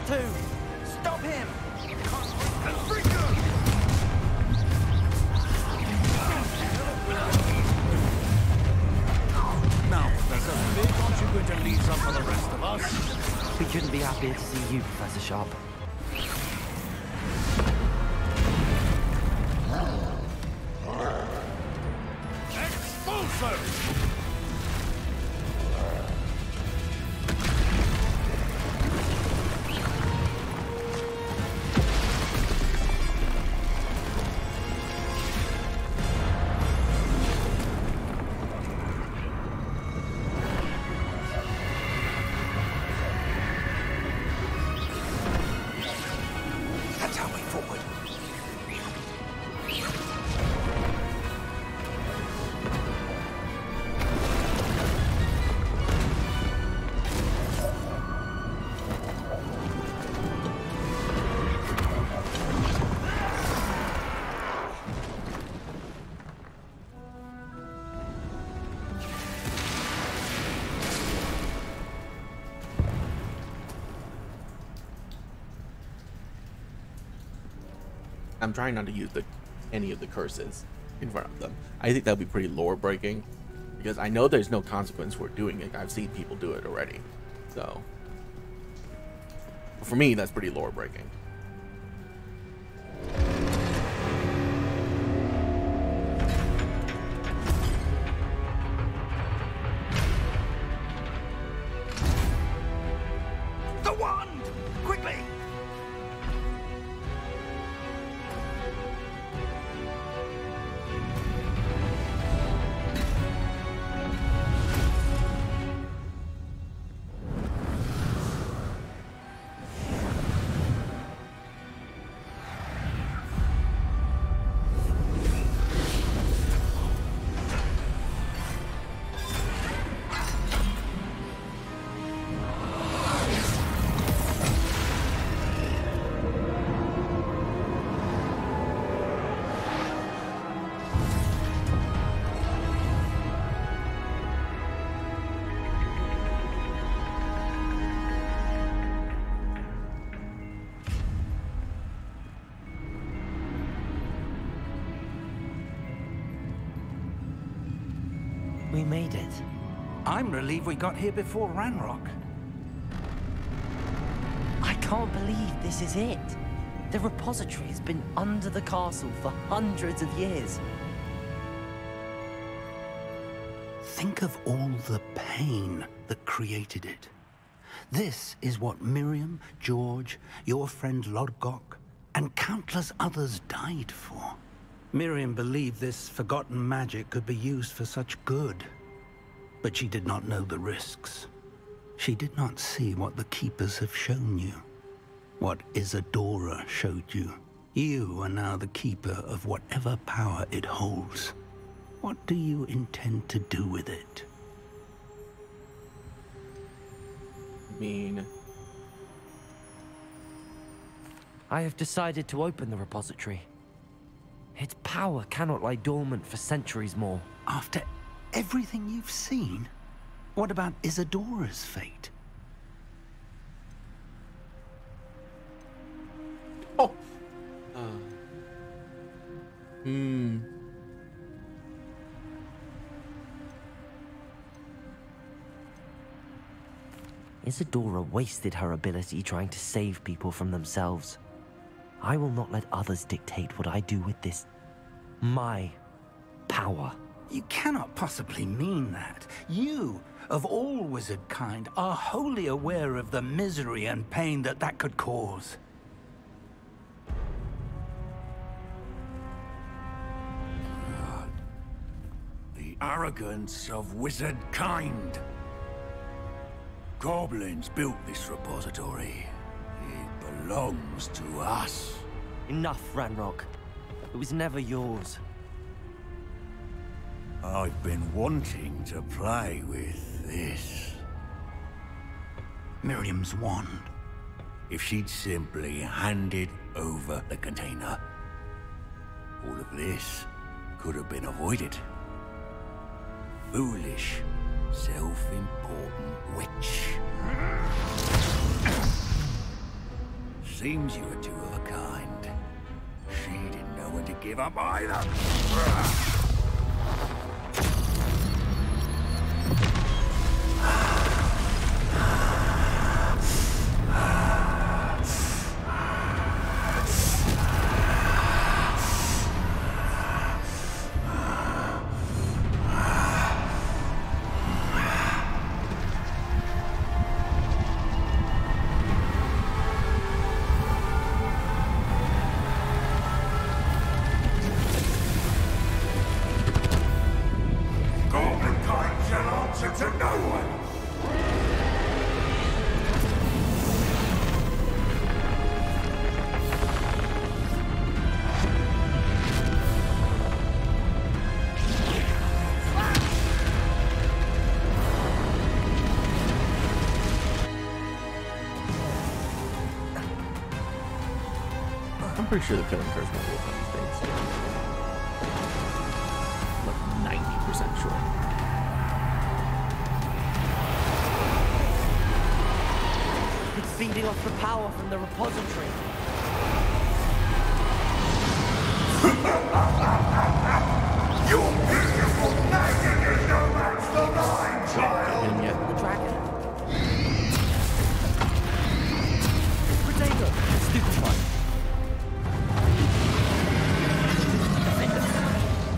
to! Stop him! Now, Professor, aren't you going to leave some for the rest of us? We couldn't be happier to see you, Professor Sharp. Expulso! I'm trying not to use any of the curses in front of them. I think that would be pretty lore breaking because I know there's no consequence for doing it. I've seen people do it already. So for me, that's pretty lore breaking. The wand! Quickly! We made it. I'm relieved we got here before Ranrock. I can't believe this is it. The repository has been under the castle for hundreds of years. Think of all the pain that created it. This is what Miriam, George, your friend Lodgok, and countless others died for. Miriam believed this forgotten magic could be used for such good, but she did not know the risks. She did not see what the Keepers have shown you, what Isadora showed you. You are now the Keeper of whatever power it holds. What do you intend to do with it? I mean, I have decided to open the repository. Its power cannot lie dormant for centuries more. After everything you've seen, what about Isadora's fate? oh, Isadora wasted her ability trying to save people from themselves. I will not let others dictate what I do with this. My power. You cannot possibly mean that. You, of all wizard kind, are wholly aware of the misery and pain that could cause. The arrogance of wizard kind. Goblins built this repository. It belongs to us. Enough, Ranrock. It was never yours. I've been wanting to play with this. Miriam's wand. If she'd simply handed over the container, all of this could have been avoided. Foolish, self-important witch. Seems you were two of a kind. She didn't know when to give up either. I'm pretty sure the killing curse won't work on these things. Like 90% sure. It's feeding off the power from the repository. Your beautiful magic is no match for mine, child! Him yet. The dragon. Potato. Stupefy.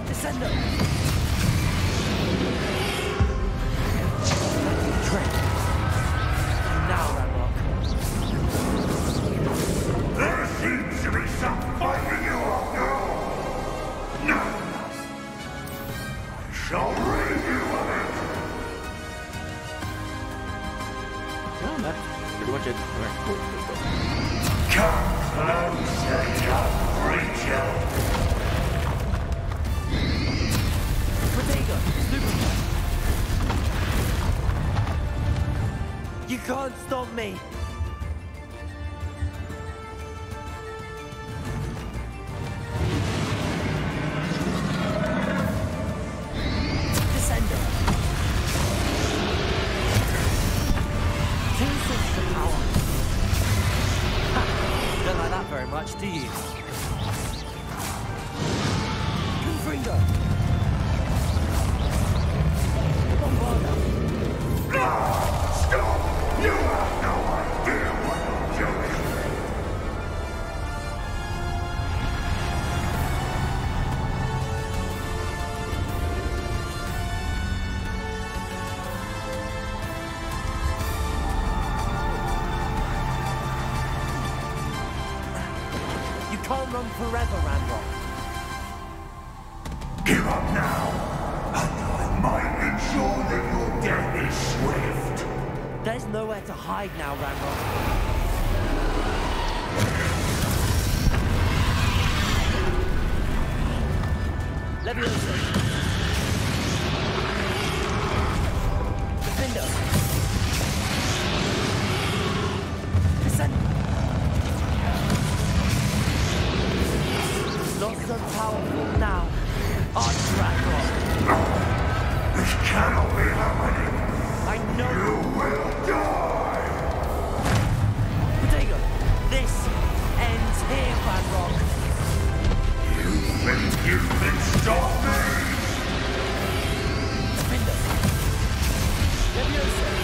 Descender. Trick. Now, Ranrock. There seems to be some fighting you up now. No. I shall rid you of it. No, that's pretty much it. Alright, cool. Let's go. Come closer, young creature. Potato. Stupefy. You can't stop me. Descender. Two-source the power. Ha! Don't like that very much, do you? Confringo. Bombarda. Stop! You have no idea what you're doing. You can't run forever, Ranrock. Give up now, and I might ensure that your death is swift. There's nowhere to hide now, Ranrock. Leviosa. Defender. Descend. Not so powerful now. Arch Ranrock. This cannot be happening. I know. You will die. Potato. This ends here, Ranrock. You think you can stop me? Defender. Leviosa.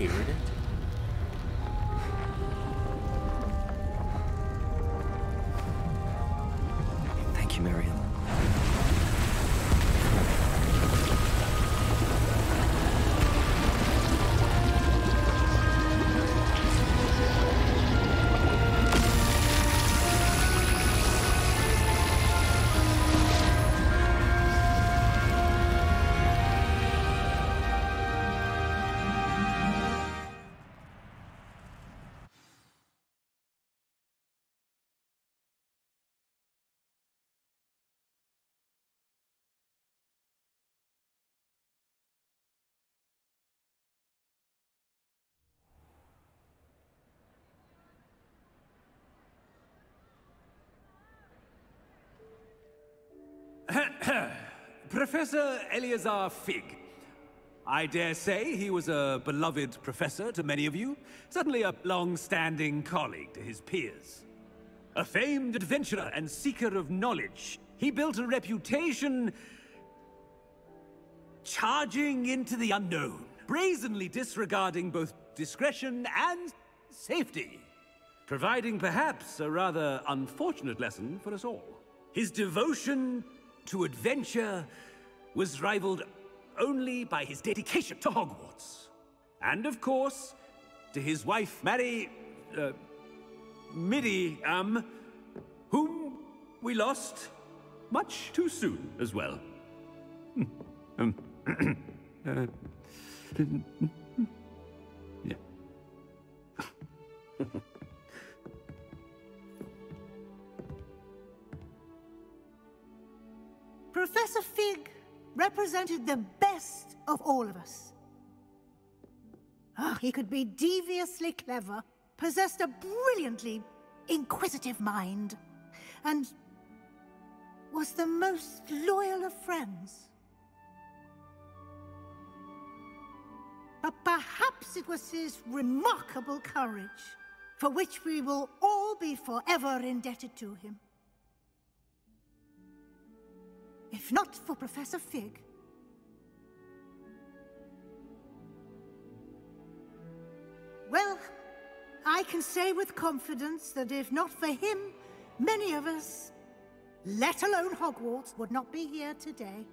hearing it? Thank you, Miriam. Professor Eleazar Fig. I dare say he was a beloved professor to many of you, certainly a long-standing colleague to his peers. A famed adventurer and seeker of knowledge, he built a reputation charging into the unknown, brazenly disregarding both discretion and safety, providing perhaps a rather unfortunate lesson for us all. His devotion to adventure was rivaled only by his dedication to Hogwarts. And of course, to his wife, Miriam, whom we lost much too soon as well. Yeah. Professor Fig represented the best of all of us. He could be deviously clever, possessed a brilliantly inquisitive mind, and was the most loyal of friends. But perhaps it was his remarkable courage, for which we will all be forever indebted to him. If not for Professor Fig, well, I can say with confidence that if not for him, many of us, let alone Hogwarts, would not be here today.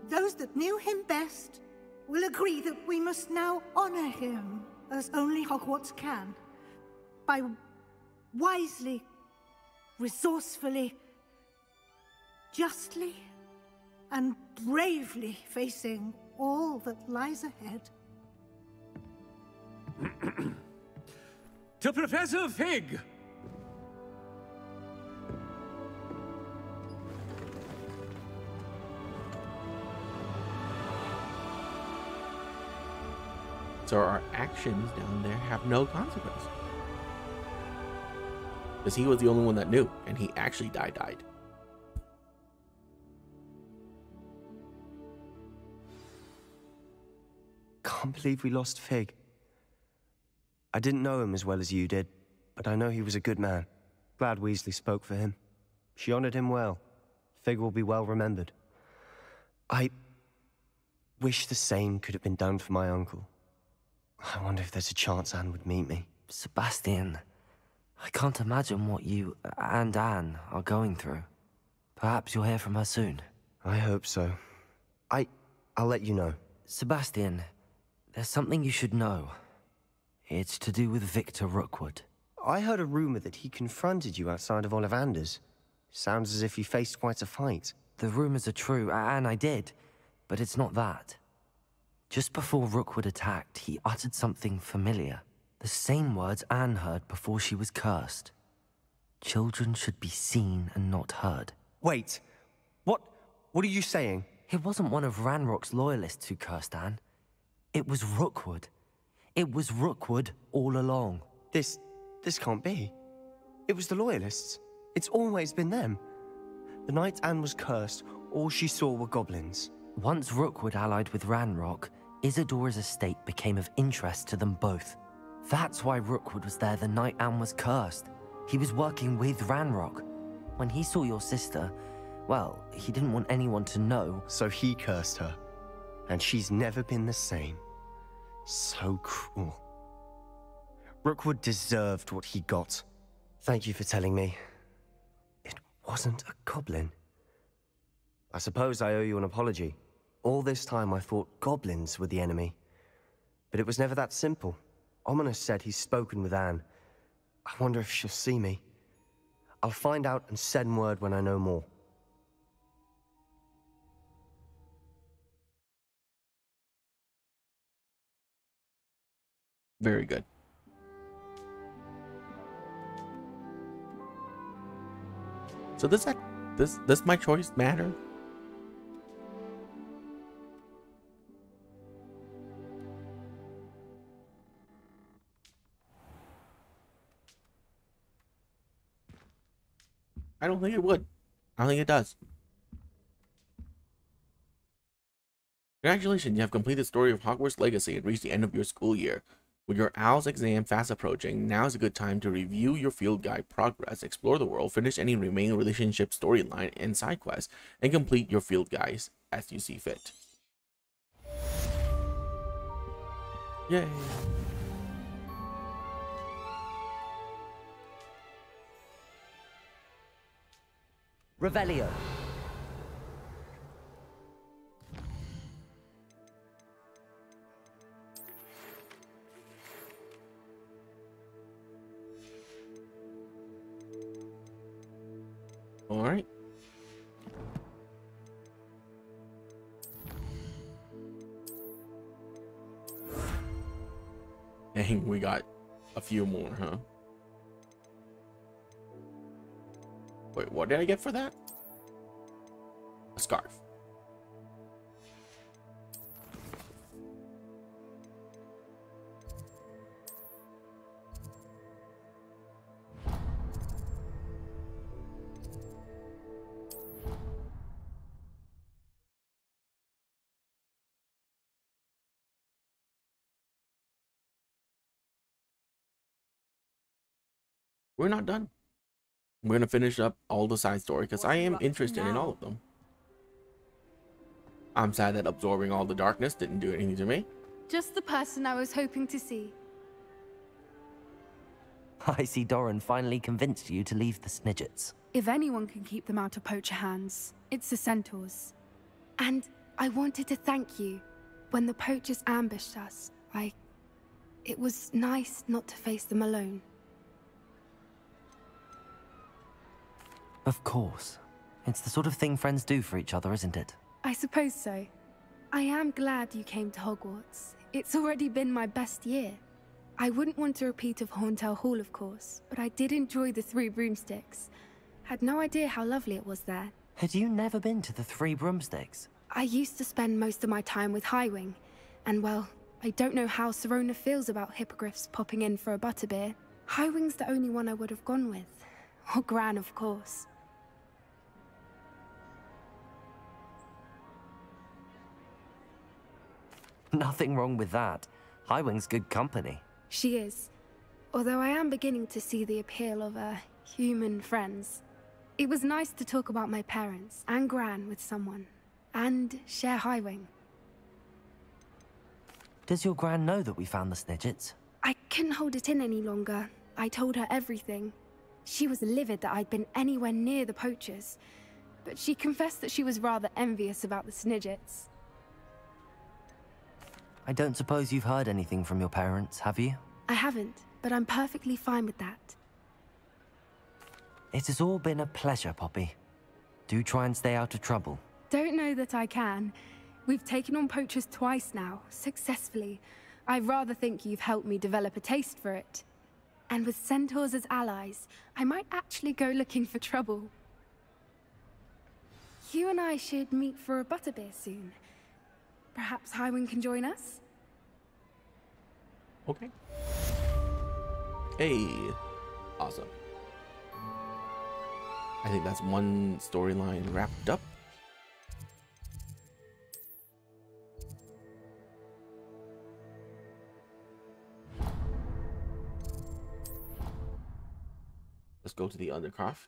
Those that knew him best will agree that we must now honor him as only Hogwarts can, by wisely, resourcefully, justly, and bravely facing all that lies ahead. To Professor Fig! So our actions down there have no consequence. Because he was the only one that knew, and he actually died. Can't believe we lost Fig. I didn't know him as well as you did, but I know he was a good man. Glad Weasley spoke for him. She honored him well. Fig will be well remembered. I wish the same could have been done for my uncle. I wonder if there's a chance Anne would meet me. Sebastian, I can't imagine what you and Anne are going through. Perhaps you'll hear from her soon. I hope so. I'll let you know. Sebastian, there's something you should know. It's to do with Victor Rookwood. I heard a rumor that he confronted you outside of Ollivander's. Sounds as if you faced quite a fight. The rumors are true, and I did, but it's not that. Just before Rookwood attacked, he uttered something familiar. The same words Anne heard before she was cursed. Children should be seen and not heard. Wait, what are you saying? It wasn't one of Ranrock's loyalists who cursed Anne. It was Rookwood. It was Rookwood all along. This can't be. It was the Loyalists. It's always been them. The night Anne was cursed, all she saw were goblins. Once Rookwood allied with Ranrock, Isadora's estate became of interest to them both. That's why Rookwood was there the night Anne was cursed. He was working with Ranrock. When he saw your sister, well, he didn't want anyone to know. So he cursed her. And she's never been the same. So cruel. Rookwood deserved what he got. Thank you for telling me. It wasn't a goblin. I suppose I owe you an apology. All this time I thought goblins were the enemy. But it was never that simple. Ominous said he's spoken with Anne. I wonder if she'll see me. I'll find out and send word when I know more. Very good. So does my choice matter? I don't think it would. I don't think it does. Congratulations, you have completed the story of Hogwarts Legacy and reached the end of your school year. With your OWL's exam fast approaching, now is a good time to review your field guide progress, explore the world, finish any remaining relationship storyline and side quests, and complete your field guides as you see fit. Yay! Revelio. All right. Dang, we got a few more, huh? Wait, what did I get for that? A scarf. We're not done. We're gonna finish up all the side story because I am interested in all of them. I'm sad that absorbing all the darkness didn't do anything to me. Just the person I was hoping to see. I see Doran finally convinced you to leave the Snidgets. If anyone can keep them out of poacher hands, it's the centaurs. And I wanted to thank you. When the poachers ambushed us, it was nice not to face them alone. Of course. It's the sort of thing friends do for each other, isn't it? I suppose so. I am glad you came to Hogwarts. It's already been my best year. I wouldn't want a repeat of Horntail Hall, of course, but I did enjoy the Three Broomsticks. Had no idea how lovely it was there. Had you never been to the Three Broomsticks? I used to spend most of my time with Highwing, and well, I don't know how Serona feels about hippogriffs popping in for a butterbeer. Highwing's the only one I would have gone with. Or Gran, of course. Nothing wrong with that. Highwing's good company. She is. Although I am beginning to see the appeal of human friends. It was nice to talk about my parents and Gran with someone. And share Highwing. Does your Gran know that we found the Snidgets? I couldn't hold it in any longer. I told her everything. She was livid that I'd been anywhere near the poachers. But she confessed that she was rather envious about the Snidgets. I don't suppose you've heard anything from your parents, have you? I haven't, but I'm perfectly fine with that. It has all been a pleasure, Poppy. Do try and stay out of trouble. Don't know that I can. We've taken on poachers twice now, successfully. I rather think you've helped me develop a taste for it. And with centaurs as allies, I might actually go looking for trouble. You and I should meet for a butterbeer soon. Perhaps Highwing can join us? Okay. Hey. Awesome. I think that's one storyline wrapped up. Let's go to the Undercroft.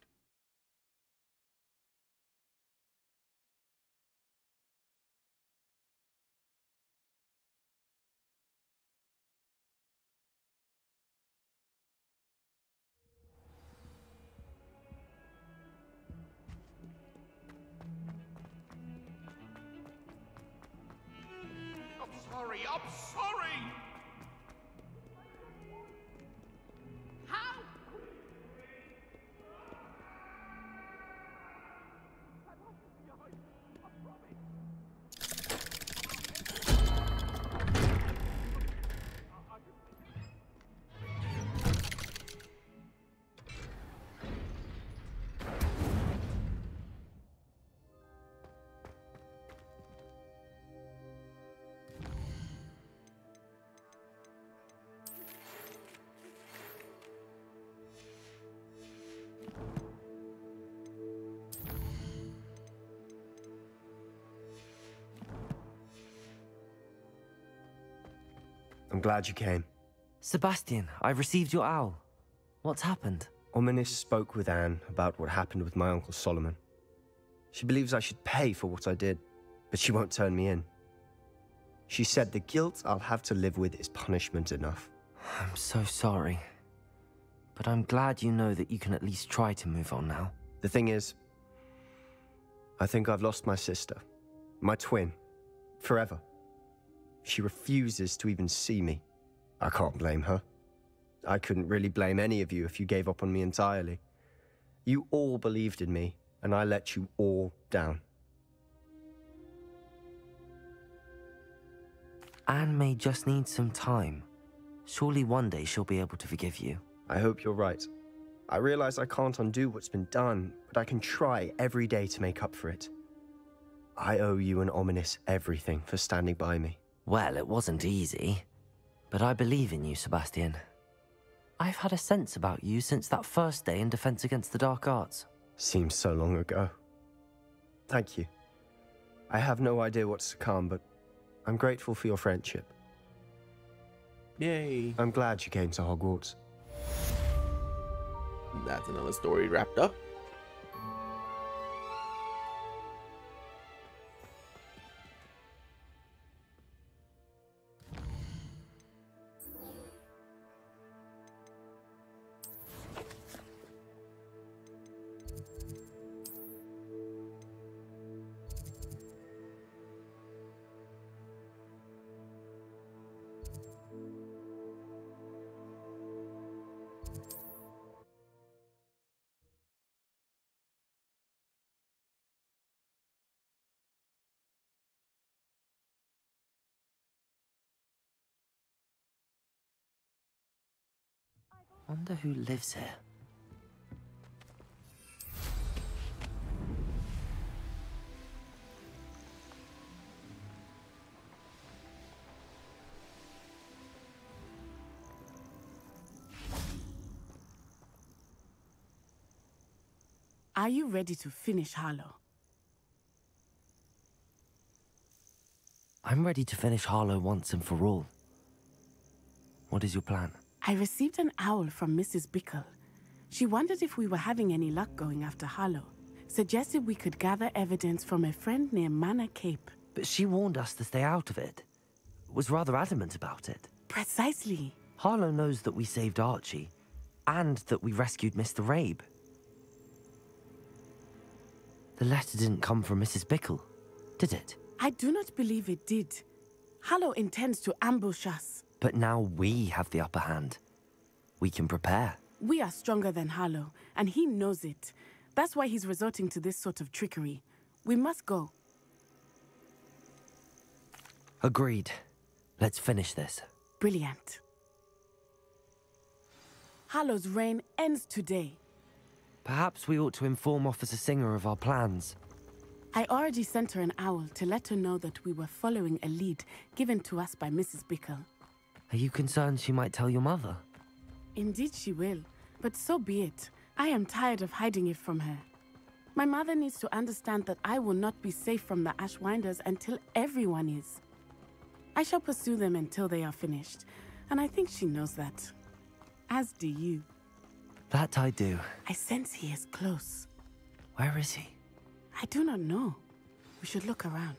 sorry. I'm sorry. How? I'm glad you came. Sebastian, I received your owl. What's happened? Ominis spoke with Anne about what happened with my Uncle Solomon. She believes I should pay for what I did, but she won't turn me in. She said the guilt I'll have to live with is punishment enough. I'm so sorry. But I'm glad you know that you can at least try to move on now. The thing is, I think I've lost my sister, my twin, forever. She refuses to even see me. I can't blame her. I couldn't really blame any of you if you gave up on me entirely. You all believed in me, and I let you all down. Anne may just need some time. Surely one day she'll be able to forgive you. I hope you're right. I realize I can't undo what's been done, but I can try every day to make up for it. I owe you and Ominis everything for standing by me. Well, it wasn't easy, but I believe in you, Sebastian. I've had a sense about you since that first day in Defense Against the Dark Arts. Seems so long ago. Thank you. I have no idea what's to come, but I'm grateful for your friendship. Yay. I'm glad you came to Hogwarts. That's another story wrapped up. Wonder who lives here. Are you ready to finish Harlow? I'm ready to finish Harlow once and for all. What is your plan? I received an owl from Mrs. Bickle. She wondered if we were having any luck going after Harlow. Suggested we could gather evidence from a friend near Manor Cape. But she warned us to stay out of it. Was rather adamant about it. Precisely. Harlow knows that we saved Archie, and that we rescued Mr. Rabe. The letter didn't come from Mrs. Bickle, did it? I do not believe it did. Harlow intends to ambush us. But now we have the upper hand. We can prepare. We are stronger than Harlow, and he knows it. That's why he's resorting to this sort of trickery. We must go. Agreed. Let's finish this. Brilliant. Harlow's reign ends today. Perhaps we ought to inform Officer Singer of our plans. I already sent her an owl to let her know that we were following a lead given to us by Mrs. Bickle. Are you concerned she might tell your mother? Indeed she will, but so be it. I am tired of hiding it from her. My mother needs to understand that I will not be safe from the Ashwinders until everyone is. I shall pursue them until they are finished, and I think she knows that. As do you. That I do. I sense he is close. Where is he? I do not know. We should look around.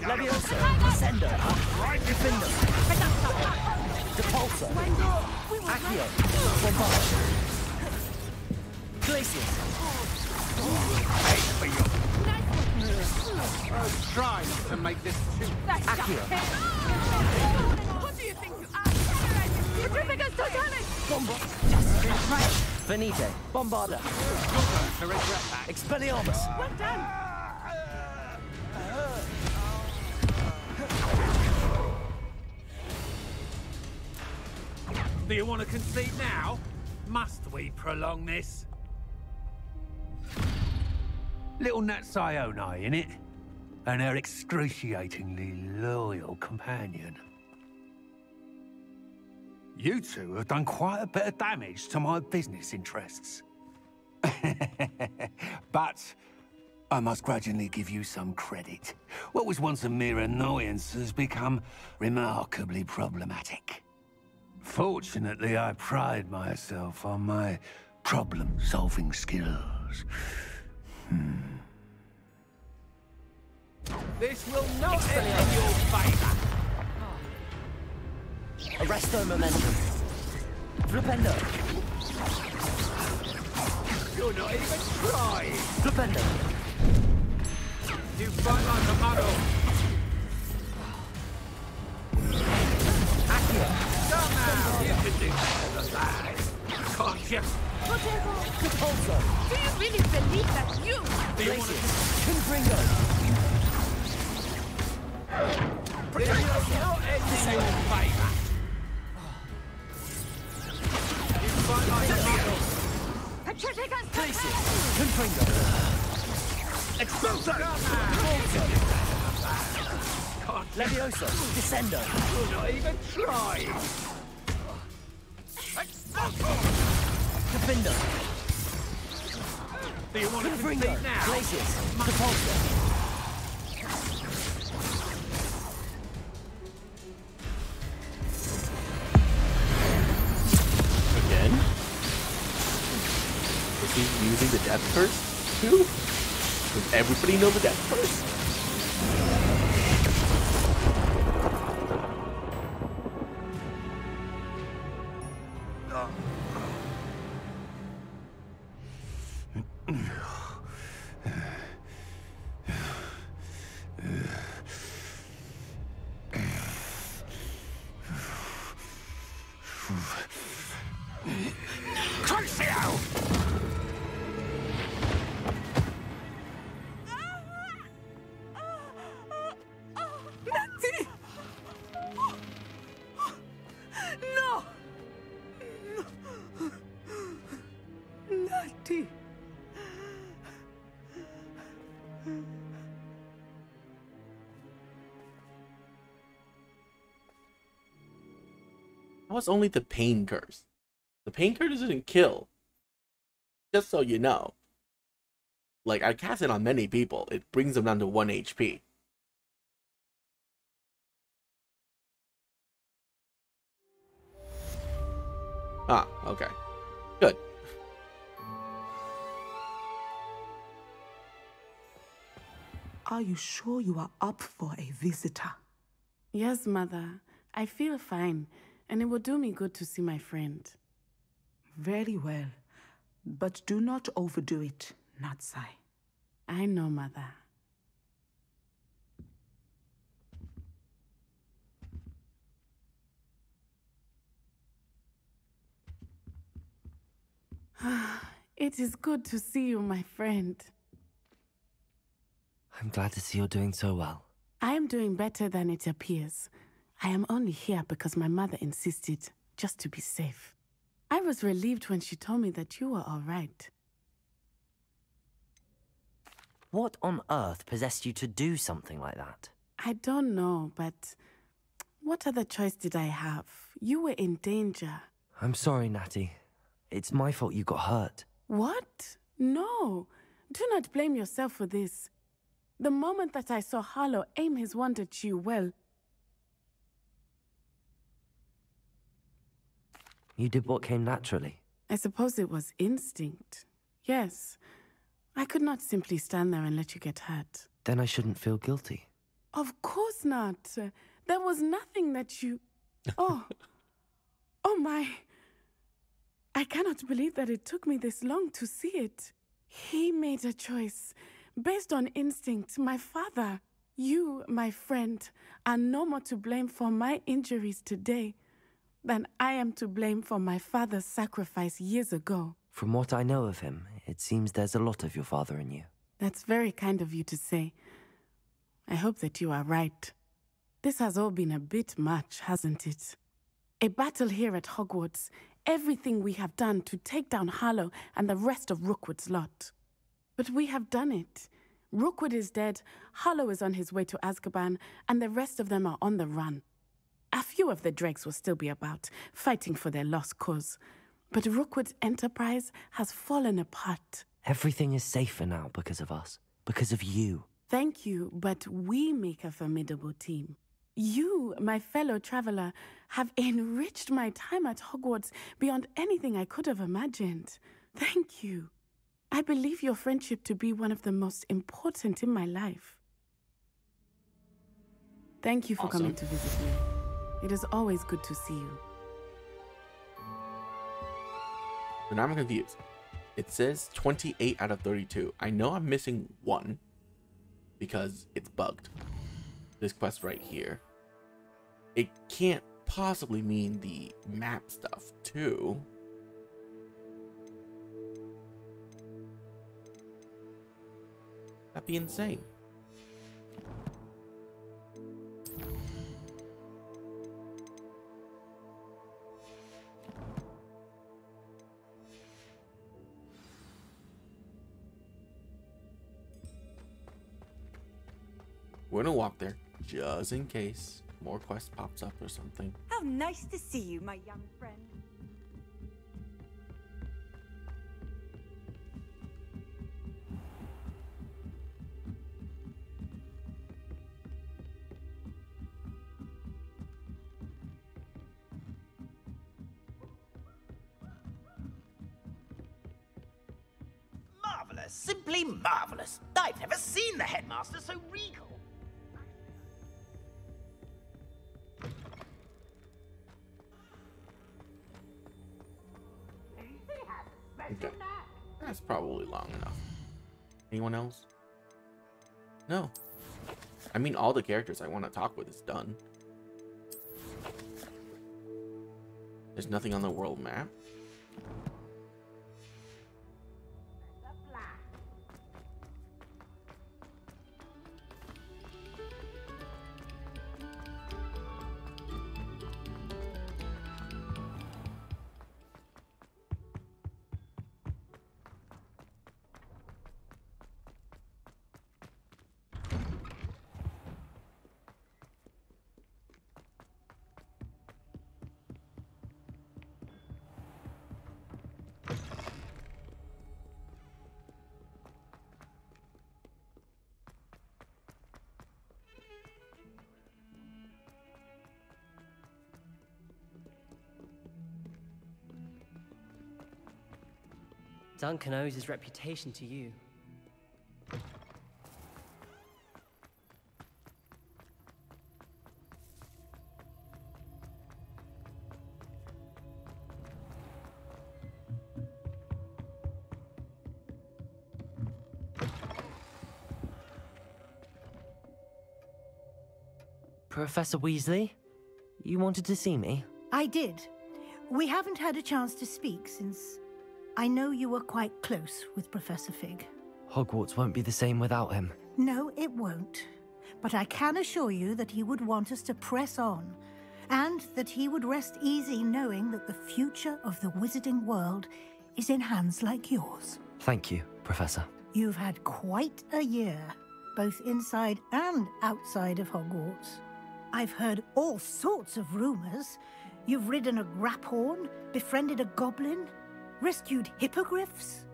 Leviosa, Ascendo, Defender, Depulsor, Accio, Bombard, Glacius, Try not to make this too accurate. What do you think you are? Petrificus totalis! right. Finite. Bombarda. To regret that. Expelliarmus. Well done! Do you want to concede now? Must we prolong this? Little Nat Sione, innit? And her excruciatingly loyal companion. You two have done quite a bit of damage to my business interests. But I must grudgingly give you some credit. What was once a mere annoyance has become remarkably problematic. Fortunately, I pride myself on my problem-solving skills. This will not end in your favor. Arresto momentum. Flipendo. You're not even trying. Flipendo. You fight like a model. Come now. You can do better than that. Can't you? Capulso! Do you really believe that you... Glacius. Confringo. This will not end in your favor. You fight like a model. Petrificus Glacius. Confringo. Expulso! Levioso. Descendo. You're not even trying. Defindo. Do you want to Confringo. concede now? Glacius. Capulso. Again? Is he using the death curse too? Does everybody know the death curse? That was only the pain curse. The pain curse doesn't kill. Just so you know. Like, I cast it on many people. It brings them down to 1 HP. Ah, okay. Good. Are you sure you are up for a visitor? Yes, Mother. I feel fine, and it will do me good to see my friend. Very well. But do not overdo it, Natsai. I know, Mother. It is good to see you, my friend. I'm glad to see you're doing so well. I am doing better than it appears. I am only here because my mother insisted, just to be safe. I was relieved when she told me that you were all right. What on earth possessed you to do something like that? I don't know, but what other choice did I have? You were in danger. I'm sorry, Natty. It's my fault you got hurt. What? No. Do not blame yourself for this. The moment that I saw Harlow aim his wand at you, well... You did what came naturally. I suppose it was instinct. Yes. I could not simply stand there and let you get hurt. Then I shouldn't feel guilty. Of course not. There was nothing that you... Oh. Oh my. I cannot believe that it took me this long to see it. He made a choice based on instinct. My father, you, my friend, are no more to blame for my injuries today than I am to blame for my father's sacrifice years ago. From what I know of him, it seems there's a lot of your father in you. That's very kind of you to say. I hope that you are right. This has all been a bit much, hasn't it? A battle here at Hogwarts, everything we have done to take down Harlow and the rest of Rookwood's lot. But we have done it. Rookwood is dead, Harlow is on his way to Azkaban, and the rest of them are on the run. A few of the dregs will still be about, fighting for their lost cause. But Rookwood's enterprise has fallen apart. Everything is safer now because of us. Because of you. Thank you, but we make a formidable team. You, my fellow traveler, have enriched my time at Hogwarts beyond anything I could have imagined. Thank you. I believe your friendship to be one of the most important in my life. Thank you for coming to visit me. It is always good to see you. But now I'm confused. It says 28 out of 32. I know I'm missing one because it's bugged. This quest right here. It can't possibly mean the map stuff too. That'd be insane. We're gonna walk there just in case more quest pops up or something. How nice to see you, my young friend. Marvelous, simply marvelous. I've never seen the headmaster so regal. Okay. That's probably long enough. Anyone else? No. I mean, all the characters I want to talk with is done. There's nothing on the world map. Duncan owes his reputation to you. Professor Weasley? You wanted to see me? I did. We haven't had a chance to speak since I know you were quite close with Professor Fig. Hogwarts won't be the same without him. No, it won't. But I can assure you that he would want us to press on, and that he would rest easy knowing that the future of the wizarding world is in hands like yours. Thank you, Professor. You've had quite a year, both inside and outside of Hogwarts. I've heard all sorts of rumors. You've ridden a graphorn, befriended a goblin, rescued hippogriffs.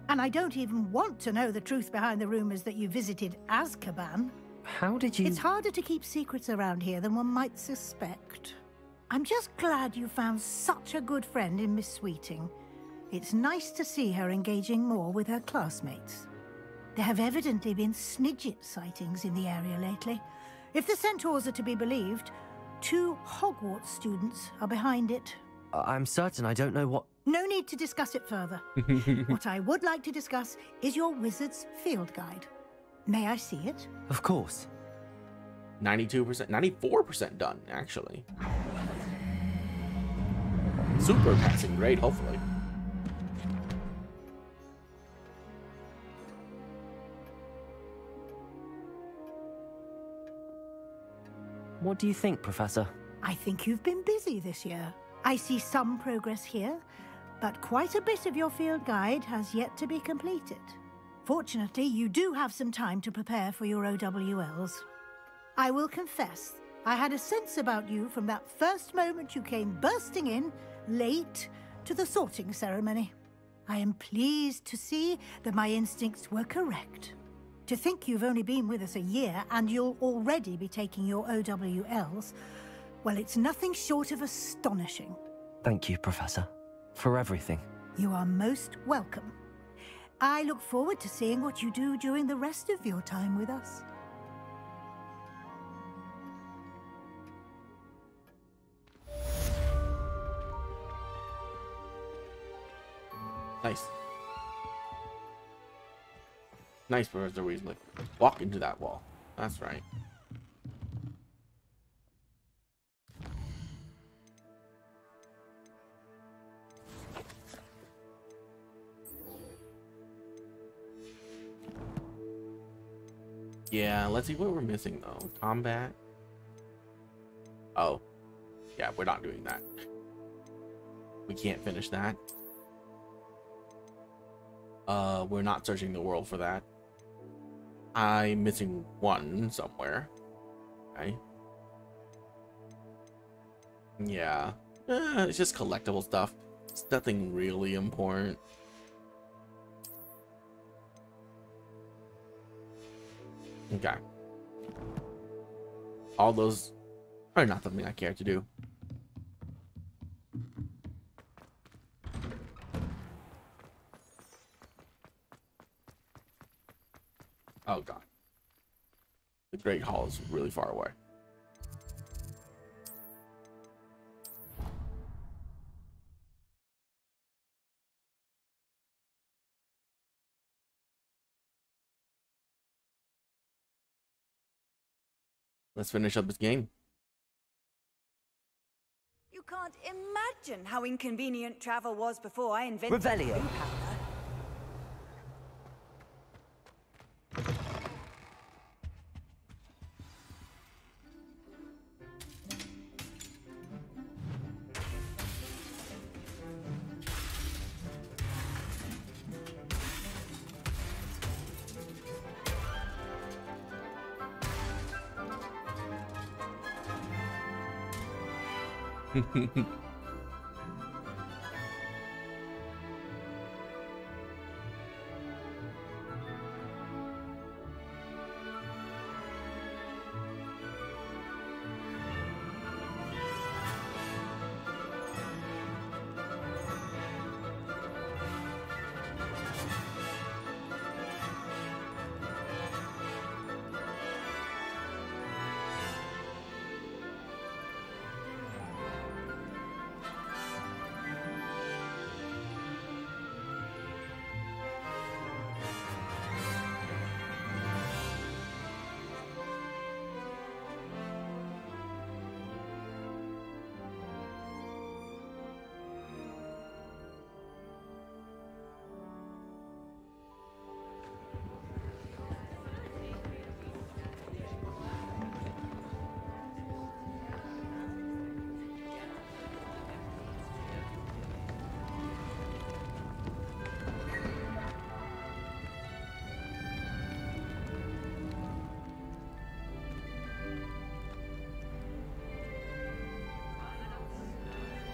And I don't even want to know the truth behind the rumors that you visited Azkaban. How did you... It's harder to keep secrets around here than one might suspect. I'm just glad you found such a good friend in Miss Sweeting. It's nice to see her engaging more with her classmates. There have evidently been Snidget sightings in the area lately. If the centaurs are to be believed, 2 Hogwarts students are behind it. I'm certain I don't know what... No need to discuss it further. What I would like to discuss is your wizard's field guide. May I see it? Of course. 92%, 94% done, actually. Super passing grade, hopefully. What do you think, Professor? I think you've been busy this year. I see some progress here, but quite a bit of your field guide has yet to be completed. Fortunately, you do have some time to prepare for your OWLs. I will confess, I had a sense about you from that first moment you came bursting in, late, to the sorting ceremony. I am pleased to see that my instincts were correct. To think you've only been with us a year and you'll already be taking your OWLs, well, it's nothing short of astonishing. Thank you, Professor, for everything. You are most welcome. I look forward to seeing what you do during the rest of your time with us. Nice. Nice, Professor Weasley. Walk into that wall. That's right. Yeah, let's see what we're missing though. Combat. Oh. Yeah, we're not doing that. We can't finish that. We're not searching the world for that. I'm missing one somewhere. Okay. Yeah. It's just collectible stuff. It's nothing really important. Okay. All those are not something I care to do. Oh god. The Great Hall is really far away. Let's finish up this game. You can't imagine how inconvenient travel was before I invented Revelio. powder.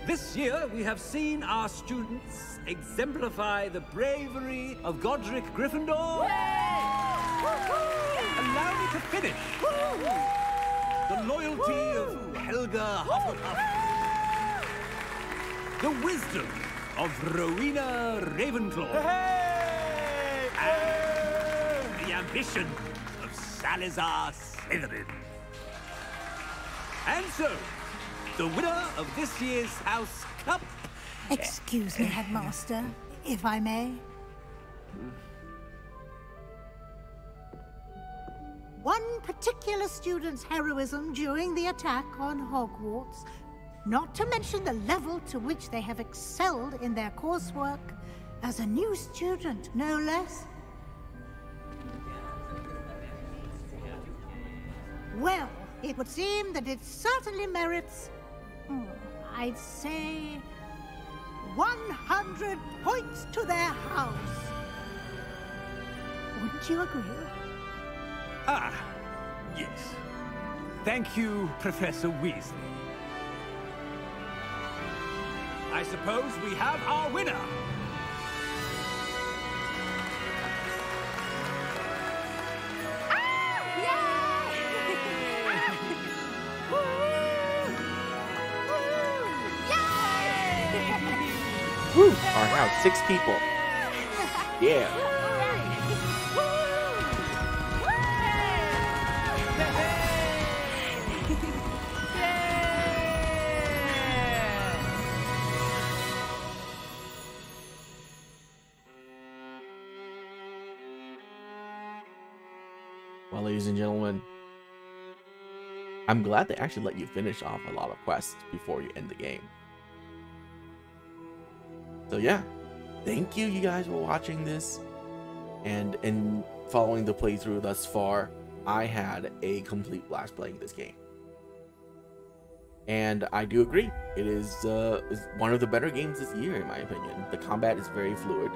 This year, we have seen our students exemplify the bravery of Godric Gryffindor. Allow me to finish. The loyalty of Helga Hufflepuff. The wisdom of Rowena Ravenclaw. And the ambition of Salazar Slytherin. And so, the winner of this year's House Cup. Excuse me, Headmaster, if I may. One particular student's heroism during the attack on Hogwarts, not to mention the level to which they have excelled in their coursework, as a new student, no less. Well, it would seem that it certainly merits, I'd say, 100 points to their house. Wouldn't you agree? Ah, yes. Thank you, Professor Weasley. I suppose we have our winner. Woo! Our house, 6 people. Yeah. Well, ladies and gentlemen, I'm glad they actually let you finish off a lot of quests before you end the game. So yeah, thank you guys for watching this and following the playthrough thus far. I had a complete blast playing this game. And I do agree, it is one of the better games this year in my opinion. The combat is very fluid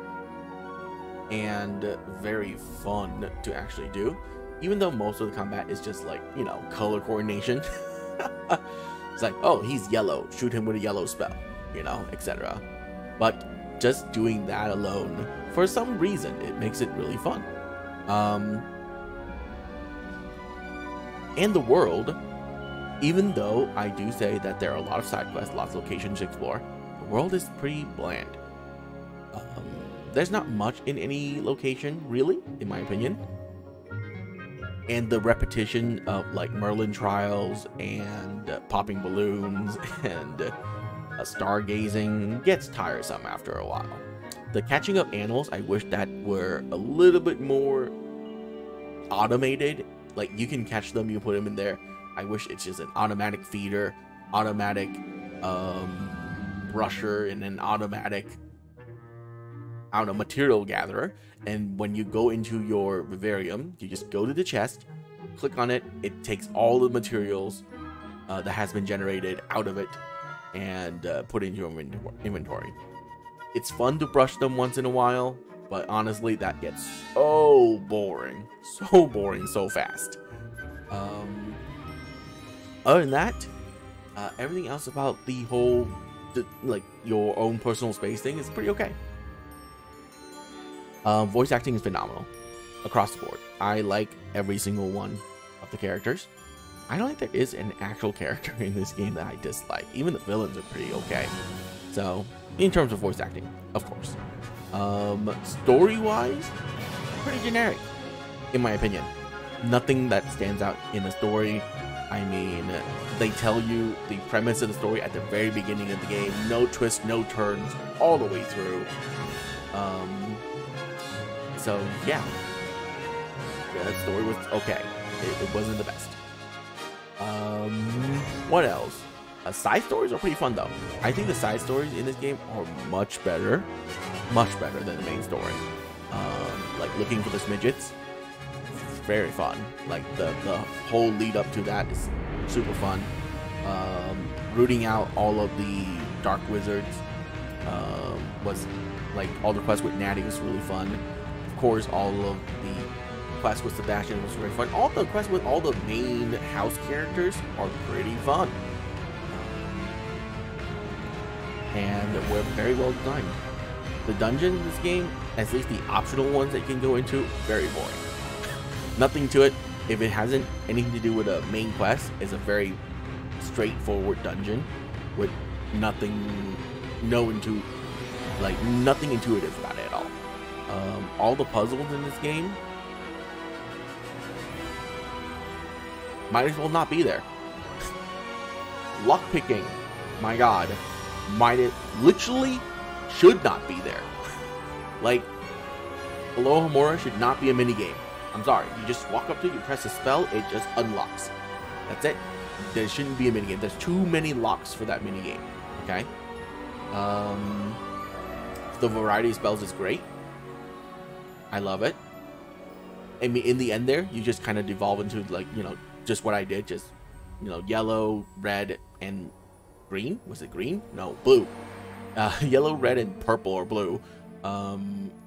and very fun to actually do. Even though most of the combat is just like, you know, color coordination. It's like, oh, he's yellow, shoot him with a yellow spell, you know, etc. But just doing that alone, for some reason, it makes it really fun. And the world, even though I do say that there are a lot of side quests, lots of locations to explore, the world is pretty bland. There's not much in any location, really, in my opinion. And the repetition of like Merlin trials and popping balloons and stargazing gets tiresome after a while. The catching up animals, I wish that were a little bit more automated. Like you can catch them, you put them in there. I wish it's just an automatic feeder, automatic brusher, and an automatic, I don't know, material gatherer. And when you go into your vivarium, you just go to the chest, click on it, it takes all the materials that has been generated out of it and put in your inventory. It's fun to brush them once in a while, but honestly that gets so boring so fast. Other than that, everything else about the whole like your own personal space thing is pretty okay. Voice acting is phenomenal across the board. I like every single one of the characters. I don't think there is an actual character in this game that I dislike. Even the villains are pretty okay. So, in terms of voice acting, of course. Story-wise, pretty generic, in my opinion. Nothing that stands out in the story. I mean, they tell you the premise of the story at the very beginning of the game. No twists, no turns, all the way through. So yeah, the story was okay. It wasn't the best. What else? Side stories are pretty fun though. I think the side stories in this game are much better than the main story. Like looking for the Smidgets, very fun. Like the whole lead up to that is super fun. Rooting out all of the Dark Wizards was like all the quests with Natty was really fun. Of course, all of the quests with Sebastian was very fun. All the quests with all the main house characters are pretty fun. And we're very well designed. The dungeons in this game, at least the optional ones that you can go into, very boring. Nothing to it. If it hasn't anything to do with a main quest, it's a very straightforward dungeon with nothing intuitive about it at all. All the puzzles in this game might as well not be there. Lockpicking, my god, might it literally should not be there. Like, Alohomora should not be a minigame. I'm sorry, you just walk up to it, you press a spell, it just unlocks. That's it. There shouldn't be a minigame. There's too many locks for that minigame. Okay? The variety of spells is great. I love it. I mean, in the end there, you just kind of devolve into, like, you know, just what I did. Just, you know, yellow, red, and green. Was it green? No, blue. Yellow, red, and purple or blue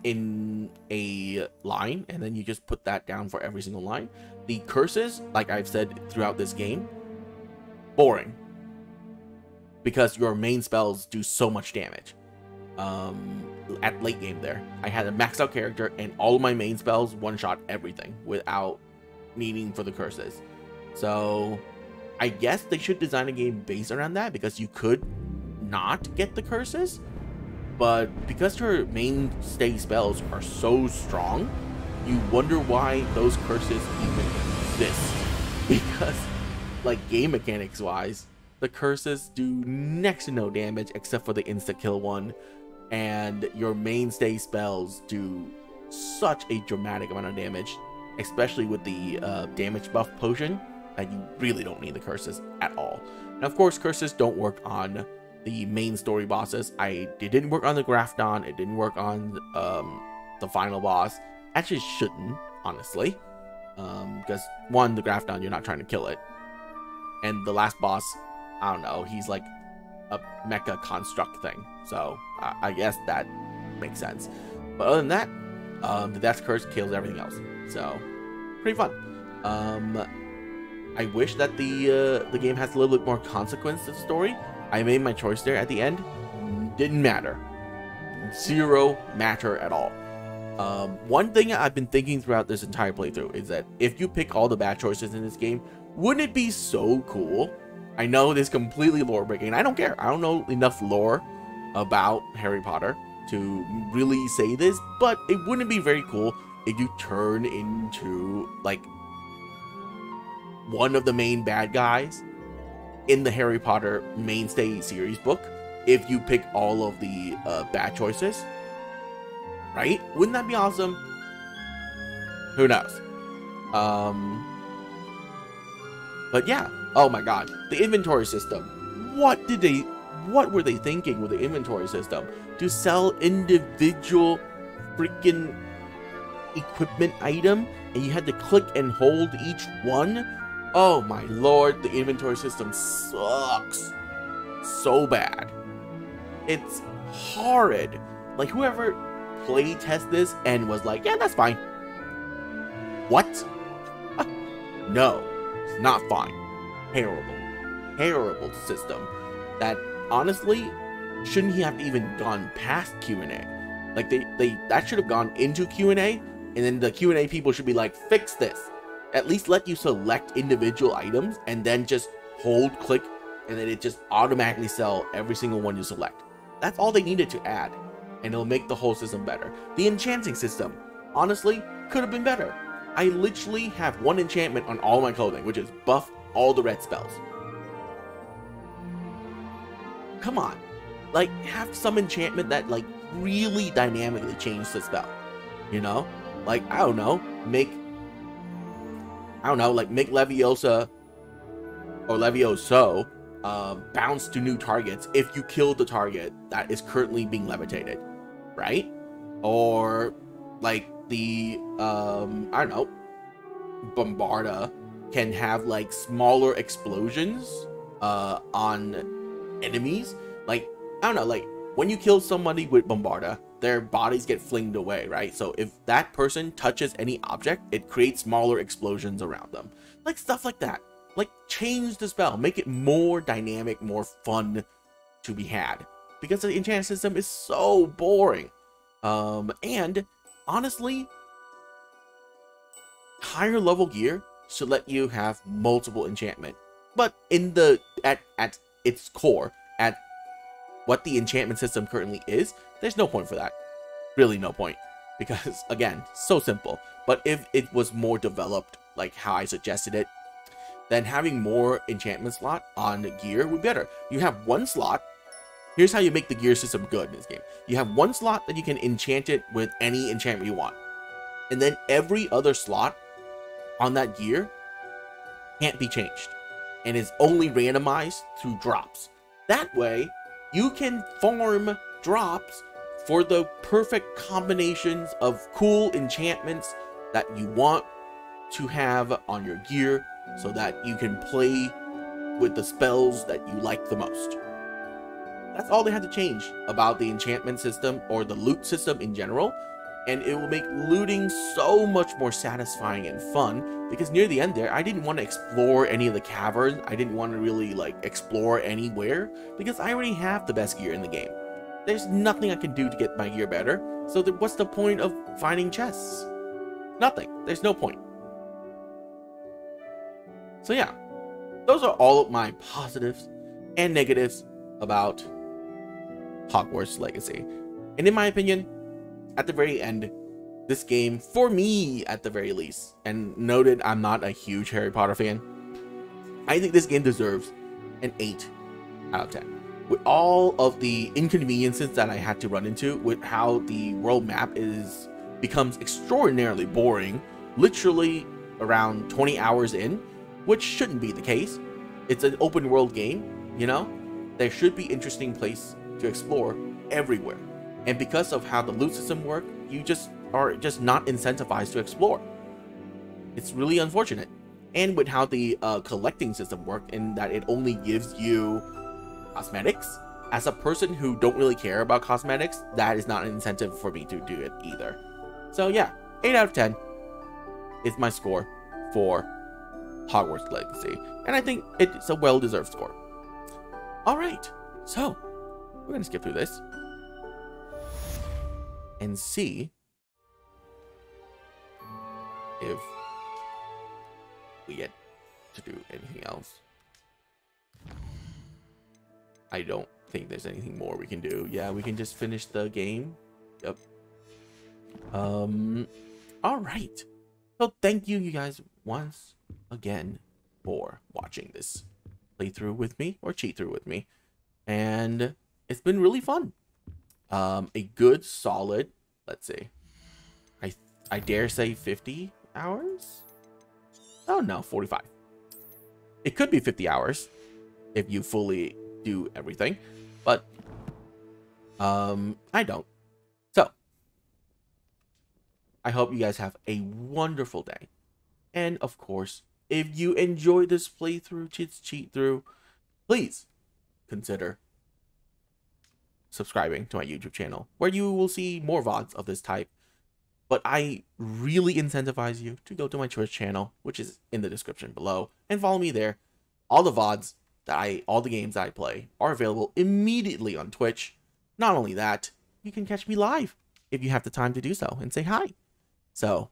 in a line, and then you just put that down for every single line. The curses, like I've said throughout this game, boring, because your main spells do so much damage. At late game there, I had a maxed out character and all of my main spells one-shot everything without needing for the curses. So I guess they should design a game based around that, because you could not get the curses, but because your mainstay spells are so strong, you wonder why those curses even exist. Because, like, game mechanics wise, the curses do next to no damage except for the insta-kill one, and your mainstay spells do such a dramatic amount of damage, especially with the damage buff potion, that you really don't need the curses at all. Now, of course, curses don't work on the main story bosses. It didn't work on the Grafton, it didn't work on the final boss. Actually, shouldn't, honestly, because one, the Grafton, you're not trying to kill it, and the last boss, I don't know, he's like a mecha construct thing, so I guess that makes sense. But other than that, the Death Curse kills everything else, so pretty fun. I wish that the game has a little bit more consequence to the story. I made my choice there at the end. Didn't matter. Zero matter at all. One thing I've been thinking throughout this entire playthrough is that if you pick all the bad choices in this game, wouldn't it be so cool? I know this is completely lore breaking. I don't care. I don't know enough lore about Harry Potter to really say this, but it wouldn't be very cool if you turn into, like, one of the main bad guys in the Harry Potter mainstay series book if you pick all of the bad choices, right? Wouldn't that be awesome? Who knows? But yeah, oh my god, the inventory system. What were they thinking with the inventory system? To sell individual freaking equipment item, and you had to click and hold each one? Oh my lord, the inventory system sucks so bad. It's horrid. Like, whoever play test this and was like, yeah, that's fine. What? No, it's not fine. Terrible system that honestly shouldn't have even gone past Q&A. Like, that should have gone into Q&A, and then the Q&A people should be like, fix this. At least let you select individual items and then just hold click, and then it just automatically sell every single one you select. That's all they needed to add, and it'll make the whole system better. The enchanting system, honestly, could have been better. I literally have one enchantment on all my clothing, which is buff all the red spells. Come on, like, have some enchantment that, like, really dynamically change the spell, you know? Like, I don't know, make Leviosa or Levioso bounce to new targets if you kill the target that is currently being levitated, right? Or like the I don't know, Bombarda can have like smaller explosions on enemies. Like, I don't know, like when you kill somebody with Bombarda, their bodies get flinged away, right? So if that person touches any object, it creates smaller explosions around them. Like, stuff like that. Like, change the spell, make it more dynamic, more fun to be had, because the enchantment system is so boring. And honestly, higher level gear should let you have multiple enchantment, but in the at its core, at what the enchantment system currently is, there's no point for that. Really no point, because again, so simple. But if it was more developed, like how I suggested it, then having more enchantment slot on gear would be better. You have one slot. Here's how you make the gear system good in this game. You have one slot that you can enchant it with any enchantment you want. And then every other slot on that gear can't be changed and is only randomized through drops. That way, you can farm drops for the perfect combinations of cool enchantments that you want to have on your gear so that you can play with the spells that you like the most. That's all they had to change about the enchantment system or the loot system in general, and it will make looting so much more satisfying and fun, because near the end there, I didn't want to explore any of the caverns. I didn't want to really like explore anywhere because I already have the best gear in the game. There's nothing I can do to get my gear better, so what's the point of finding chests? Nothing. There's no point. So yeah, those are all of my positives and negatives about Hogwarts Legacy. And in my opinion, at the very end, this game, for me at the very least, and noted I'm not a huge Harry Potter fan, I think this game deserves an 8 out of 10. With all of the inconveniences that I had to run into, with how the world map becomes extraordinarily boring, literally around 20 hours in, which shouldn't be the case. It's an open world game, you know? There should be interesting place to explore everywhere. And because of how the loot system works, you are just not incentivized to explore. It's really unfortunate. And with how the collecting system works, in that it only gives you cosmetics, as a person who don't really care about cosmetics, that is not an incentive for me to do it either. So yeah, 8 out of 10 is my score for Hogwarts Legacy, and I think it's a well-deserved score. Alright, so we're gonna skip through this and see if we get to do anything else. I don't think there's anything more we can do. Yeah, we can just finish the game. Yep. All right. So thank you guys once again for watching this playthrough with me, or cheat through with me, and it's been really fun. A good solid, let's see, I dare say 50 hours. Oh no, 45. It could be 50 hours if you fully do everything, but I don't. So I hope you guys have a wonderful day, and of course, if you enjoyed this playthrough, cheat through, please consider subscribing to my YouTube channel, where you will see more VODs of this type. But I really incentivize you to go to my Twitch channel, which is in the description below, and follow me there. All the VODs all the games I play are available immediately on Twitch. Not only that, you can catch me live if you have the time to do so and say hi. So,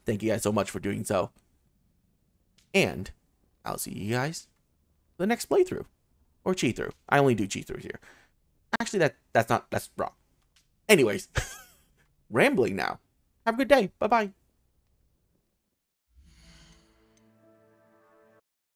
thank you guys so much for doing so. And I'll see you guys the next playthrough. Or cheat through. I only do cheat throughs here. Actually, that's wrong. Anyways, rambling now. Have a good day. Bye-bye.